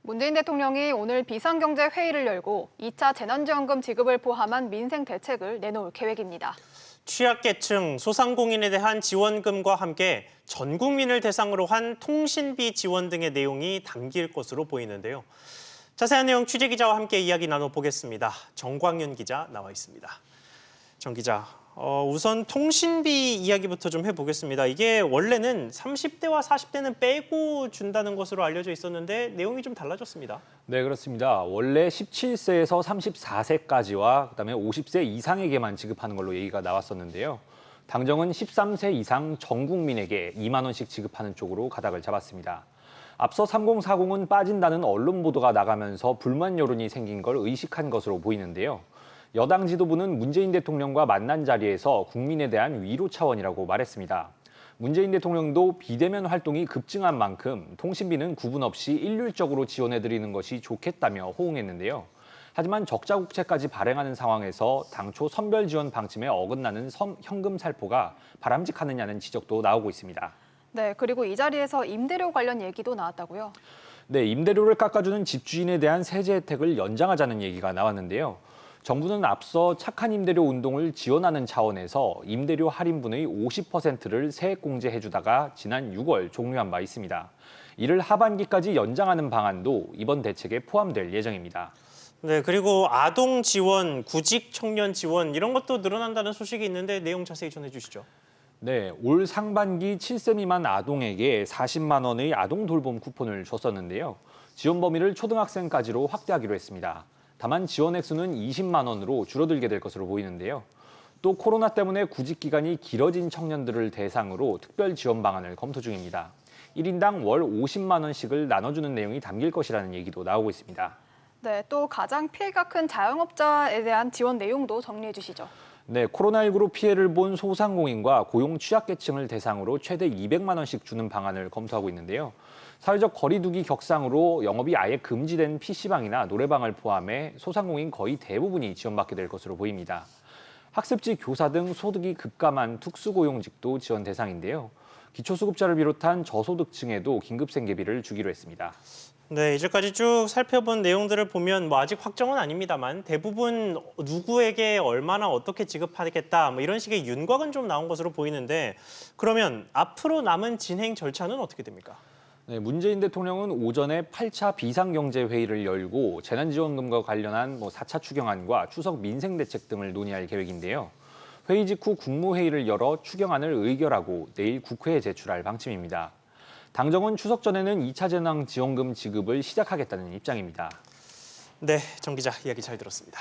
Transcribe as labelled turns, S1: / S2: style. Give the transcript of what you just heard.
S1: 문재인 대통령이 오늘 비상경제회의를 열고 2차 재난지원금 지급을 포함한 민생 대책을 내놓을 계획입니다.
S2: 취약계층, 소상공인에 대한 지원금과 함께 전 국민을 대상으로 한 통신비 지원 등의 내용이 담길 것으로 보이는데요. 자세한 내용 취재기자와 함께 이야기 나눠보겠습니다. 정광윤 기자 나와 있습니다. 정 기자, 우선 통신비 이야기부터 좀 해보겠습니다. 이게 원래는 30대와 40대는 빼고 준다는 것으로 알려져 있었는데 내용이 좀 달라졌습니다.
S3: 네, 그렇습니다. 원래 17세에서 34세까지와 그다음에 50세 이상에게만 지급하는 걸로 얘기가 나왔었는데요. 당정은 13세 이상 전 국민에게 2만 원씩 지급하는 쪽으로 가닥을 잡았습니다. 앞서 3040은 빠진다는 언론 보도가 나가면서 불만 여론이 생긴 걸 의식한 것으로 보이는데요. 여당 지도부는 문재인 대통령과 만난 자리에서 국민에 대한 위로 차원이라고 말했습니다. 문재인 대통령도 비대면 활동이 급증한 만큼 통신비는 구분 없이 일률적으로 지원해드리는 것이 좋겠다며 호응했는데요. 하지만 적자국채까지 발행하는 상황에서 당초 선별 지원 방침에 어긋나는 현금 살포가 바람직하느냐는 지적도 나오고 있습니다.
S1: 네, 그리고 이 자리에서 임대료 관련 얘기도 나왔다고요?
S3: 네, 임대료를 깎아주는 집주인에 대한 세제 혜택을 연장하자는 얘기가 나왔는데요. 정부는 앞서 착한 임대료 운동을 지원하는 차원에서 임대료 할인분의 50%를 세액공제해주다가 지난 6월 종료한 바 있습니다. 이를 하반기까지 연장하는 방안도 이번 대책에 포함될 예정입니다.
S2: 네, 그리고 아동 지원, 구직 청년 지원 이런 것도 늘어난다는 소식이 있는데 내용 자세히 전해주시죠.
S3: 네, 올 상반기 7세 미만 아동에게 40만 원의 아동 돌봄 쿠폰을 줬었는데요. 지원 범위를 초등학생까지로 확대하기로 했습니다. 다만 지원 액수는 20만 원으로 줄어들게 될 것으로 보이는데요. 또 코로나 때문에 구직 기간이 길어진 청년들을 대상으로 특별 지원 방안을 검토 중입니다. 1인당 월 50만 원씩을 나눠주는 내용이 담길 것이라는 얘기도 나오고 있습니다.
S1: 네, 또 가장 피해가 큰 자영업자에 대한 지원 내용도 정리해 주시죠.
S3: 네, 코로나19로 피해를 본 소상공인과 고용 취약계층을 대상으로 최대 200만 원씩 주는 방안을 검토하고 있는데요. 사회적 거리두기 격상으로 영업이 아예 금지된 PC방이나 노래방을 포함해 소상공인 거의 대부분이 지원받게 될 것으로 보입니다. 학습지 교사 등 소득이 급감한 특수고용직도 지원 대상인데요. 기초수급자를 비롯한 저소득층에도 긴급생계비를 주기로 했습니다.
S2: 네, 이제까지 쭉 살펴본 내용들을 보면 아직 확정은 아닙니다만 대부분 누구에게 얼마나 어떻게 지급하겠다 이런 식의 윤곽은 좀 나온 것으로 보이는데 그러면 앞으로 남은 진행 절차는 어떻게 됩니까?
S3: 네, 문재인 대통령은 오전에 8차 비상경제회의를 열고 재난지원금과 관련한 4차 추경안과 추석 민생대책 등을 논의할 계획인데요. 회의 직후 국무회의를 열어 추경안을 의결하고 내일 국회에 제출할 방침입니다. 당정은 추석 전에는 2차 재난지원금 지급을 시작하겠다는 입장입니다.
S2: 네, 정 기자 이야기 잘 들었습니다.